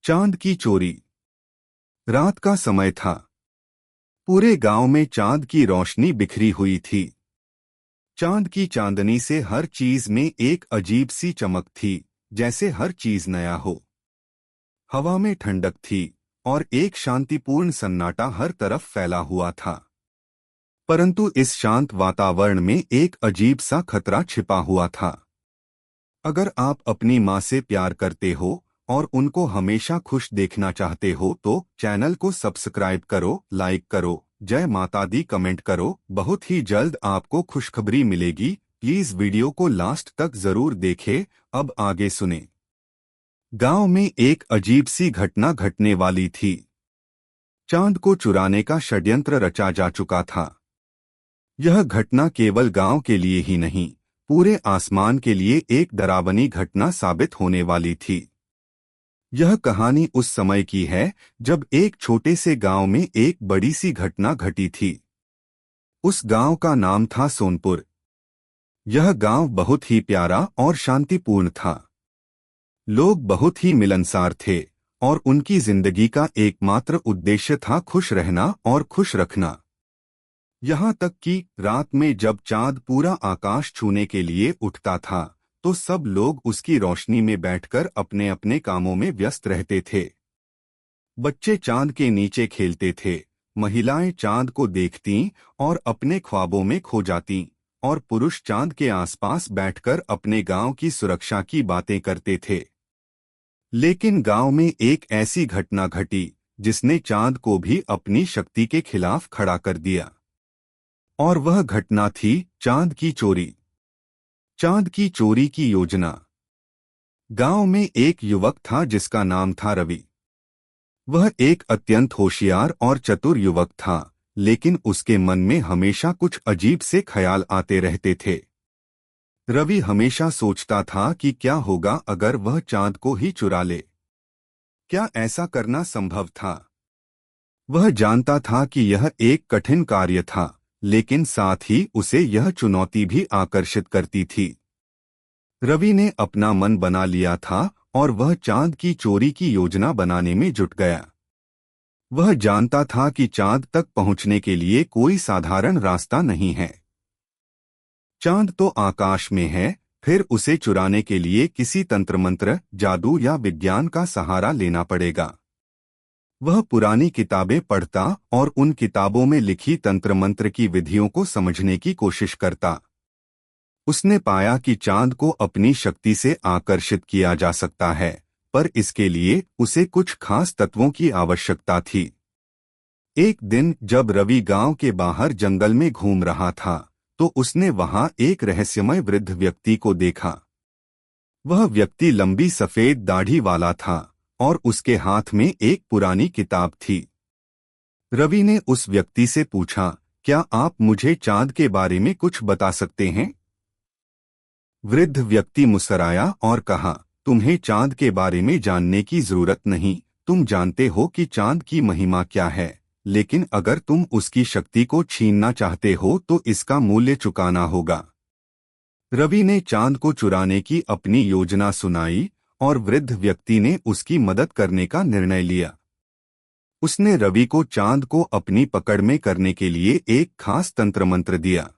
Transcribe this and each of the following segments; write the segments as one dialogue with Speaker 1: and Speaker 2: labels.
Speaker 1: चांद की चोरी। रात का समय था। पूरे गांव में चांद की रोशनी बिखरी हुई थी। चांद की चांदनी से हर चीज में एक अजीब सी चमक थी, जैसे हर चीज नया हो। हवा में ठंडक थी और एक शांतिपूर्ण सन्नाटा हर तरफ फैला हुआ था। परंतु इस शांत वातावरण में एक अजीब सा खतरा छिपा हुआ था। अगर आप अपनी माँ से प्यार करते हो और उनको हमेशा खुश देखना चाहते हो तो चैनल को सब्सक्राइब करो, लाइक करो, जय माता दी कमेंट करो। बहुत ही जल्द आपको खुशखबरी मिलेगी। प्लीज वीडियो को लास्ट तक जरूर देखें। अब आगे सुने। गांव में एक अजीब सी घटना घटने वाली थी। चांद को चुराने का षड्यंत्र रचा जा चुका था। यह घटना केवल गांव के लिए ही नहीं, पूरे आसमान के लिए एक डरावनी घटना साबित होने वाली थी। यह कहानी उस समय की है जब एक छोटे से गांव में एक बड़ी सी घटना घटी थी। उस गांव का नाम था सोनपुर। यह गांव बहुत ही प्यारा और शांतिपूर्ण था। लोग बहुत ही मिलनसार थे और उनकी जिंदगी का एकमात्र उद्देश्य था खुश रहना और खुश रखना। यहाँ तक कि रात में जब चांद पूरा आकाश छूने के लिए उठता था तो सब लोग उसकी रोशनी में बैठकर अपने अपने कामों में व्यस्त रहते थे। बच्चे चांद के नीचे खेलते थे, महिलाएं चांद को देखतीं और अपने ख्वाबों में खो जातीं, और पुरुष चांद के आसपास बैठकर अपने गांव की सुरक्षा की बातें करते थे। लेकिन गांव में एक ऐसी घटना घटी जिसने चांद को भी अपनी शक्ति के खिलाफ खड़ा कर दिया। और वह घटना थी चांद की चोरी। चांद की चोरी की योजना। गांव में एक युवक था जिसका नाम था रवि। वह एक अत्यंत होशियार और चतुर युवक था, लेकिन उसके मन में हमेशा कुछ अजीब से ख्याल आते रहते थे। रवि हमेशा सोचता था कि क्या होगा अगर वह चांद को ही चुरा ले। क्या ऐसा करना संभव था? वह जानता था कि यह एक कठिन कार्य था, लेकिन साथ ही उसे यह चुनौती भी आकर्षित करती थी। रवि ने अपना मन बना लिया था और वह चांद की चोरी की योजना बनाने में जुट गया। वह जानता था कि चांद तक पहुंचने के लिए कोई साधारण रास्ता नहीं है। चांद तो आकाश में है, फिर उसे चुराने के लिए किसी तंत्र मंत्र, जादू या विज्ञान का सहारा लेना पड़ेगा। वह पुरानी किताबें पढ़ता और उन किताबों में लिखी तंत्र मंत्र की विधियों को समझने की कोशिश करता। उसने पाया कि चांद को अपनी शक्ति से आकर्षित किया जा सकता है, पर इसके लिए उसे कुछ खास तत्वों की आवश्यकता थी। एक दिन जब रवि गांव के बाहर जंगल में घूम रहा था तो उसने वहां एक रहस्यमय वृद्ध व्यक्ति को देखा। वह व्यक्ति लंबी सफेद दाढ़ी वाला था और उसके हाथ में एक पुरानी किताब थी। रवि ने उस व्यक्ति से पूछा, क्या आप मुझे चांद के बारे में कुछ बता सकते हैं? वृद्ध व्यक्ति मुस्कुराया और कहा, तुम्हें चांद के बारे में जानने की जरूरत नहीं। तुम जानते हो कि चांद की महिमा क्या है, लेकिन अगर तुम उसकी शक्ति को छीनना चाहते हो तो इसका मूल्य चुकाना होगा। रवि ने चांद को चुराने की अपनी योजना सुनाई और वृद्ध व्यक्ति ने उसकी मदद करने का निर्णय लिया। उसने रवि को चांद को अपनी पकड़ में करने के लिए एक खास तंत्र मंत्र दिया।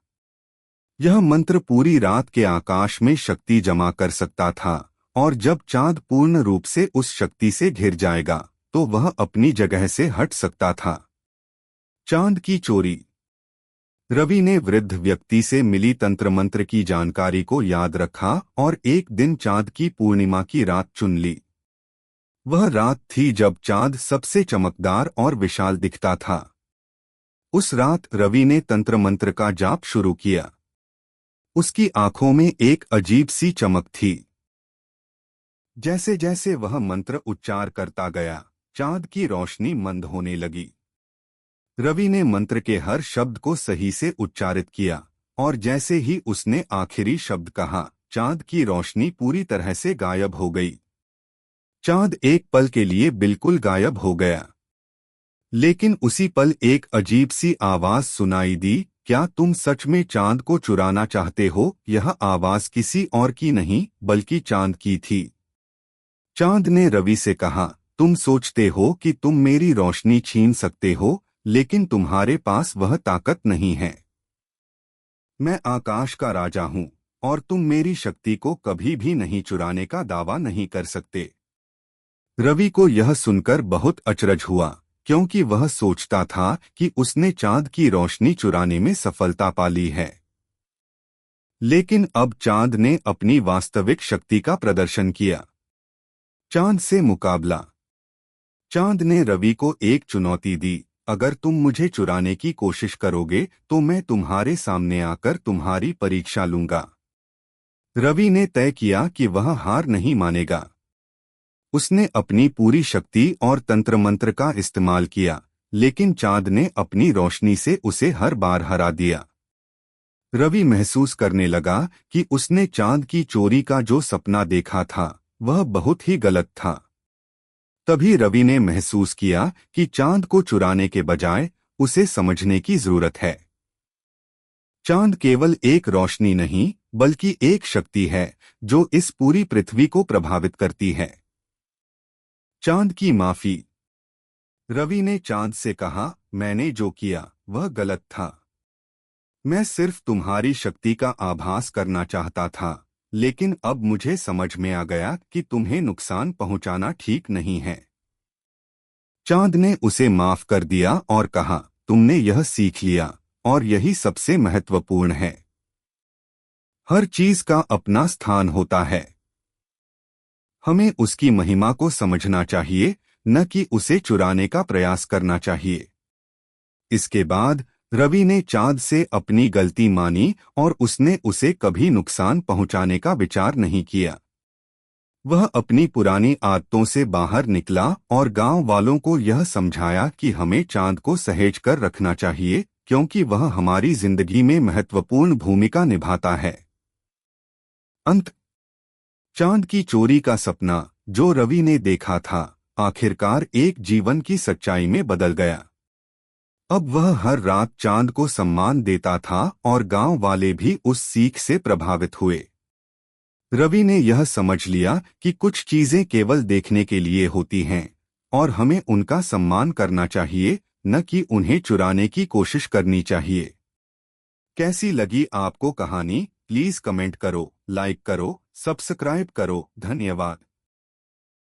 Speaker 1: यह मंत्र पूरी रात के आकाश में शक्ति जमा कर सकता था और जब चांद पूर्ण रूप से उस शक्ति से घिर जाएगा तो वह अपनी जगह से हट सकता था। चांद की चोरी। रवि ने वृद्ध व्यक्ति से मिली तंत्र मंत्र की जानकारी को याद रखा और एक दिन चांद की पूर्णिमा की रात चुन ली। वह रात थी जब चांद सबसे चमकदार और विशाल दिखता था। उस रात रवि ने तंत्र मंत्र का जाप शुरू किया। उसकी आंखों में एक अजीब सी चमक थी। जैसे जैसे वह मंत्र उच्चार करता गया, चांद की रोशनी मंद होने लगी। रवि ने मंत्र के हर शब्द को सही से उच्चारित किया और जैसे ही उसने आखिरी शब्द कहा, चांद की रोशनी पूरी तरह से गायब हो गई। चांद एक पल के लिए बिल्कुल गायब हो गया। लेकिन उसी पल एक अजीब सी आवाज सुनाई दी, क्या तुम सच में चांद को चुराना चाहते हो? यह आवाज किसी और की नहीं बल्कि चांद की थी। चांद ने रवि से कहा, तुम सोचते हो कि तुम मेरी रोशनी छीन सकते हो, लेकिन तुम्हारे पास वह ताकत नहीं है। मैं आकाश का राजा हूं और तुम मेरी शक्ति को कभी भी नहीं चुराने का दावा नहीं कर सकते। रवि को यह सुनकर बहुत अचरज हुआ, क्योंकि वह सोचता था कि उसने चांद की रोशनी चुराने में सफलता पा ली है। लेकिन अब चांद ने अपनी वास्तविक शक्ति का प्रदर्शन किया। चांद से मुकाबला। चांद ने रवि को एक चुनौती दी, अगर तुम मुझे चुराने की कोशिश करोगे तो मैं तुम्हारे सामने आकर तुम्हारी परीक्षा लूंगा। रवि ने तय किया कि वह हार नहीं मानेगा। उसने अपनी पूरी शक्ति और तंत्र मंत्र का इस्तेमाल किया, लेकिन चांद ने अपनी रोशनी से उसे हर बार हरा दिया। रवि महसूस करने लगा कि उसने चांद की चोरी का जो सपना देखा था वह बहुत ही गलत था। तभी रवि ने महसूस किया कि चांद को चुराने के बजाय उसे समझने की जरूरत है। चांद केवल एक रोशनी नहीं, बल्कि एक शक्ति है जो इस पूरी पृथ्वी को प्रभावित करती है। चांद की माफी। रवि ने चांद से कहा, मैंने जो किया वह गलत था। मैं सिर्फ तुम्हारी शक्ति का आभास करना चाहता था, लेकिन अब मुझे समझ में आ गया कि तुम्हें नुकसान पहुंचाना ठीक नहीं है। चांद ने उसे माफ कर दिया और कहा, तुमने यह सीख लिया और यही सबसे महत्वपूर्ण है। हर चीज का अपना स्थान होता है। हमें उसकी महिमा को समझना चाहिए, न कि उसे चुराने का प्रयास करना चाहिए। इसके बाद रवि ने चांद से अपनी गलती मानी और उसने उसे कभी नुकसान पहुंचाने का विचार नहीं किया। वह अपनी पुरानी आदतों से बाहर निकला और गांव वालों को यह समझाया कि हमें चांद को सहेज कर रखना चाहिए, क्योंकि वह हमारी जिंदगी में महत्वपूर्ण भूमिका निभाता है। अंत। चांद की चोरी का सपना जो रवि ने देखा था, आखिरकार एक जीवन की सच्चाई में बदल गया। अब वह हर रात चांद को सम्मान देता था और गांव वाले भी उस सीख से प्रभावित हुए। रवि ने यह समझ लिया कि कुछ चीजें केवल देखने के लिए होती हैं और हमें उनका सम्मान करना चाहिए, न कि उन्हें चुराने की कोशिश करनी चाहिए। कैसी लगी आपको कहानी? प्लीज कमेंट करो, लाइक करो, सब्सक्राइब करो। धन्यवाद।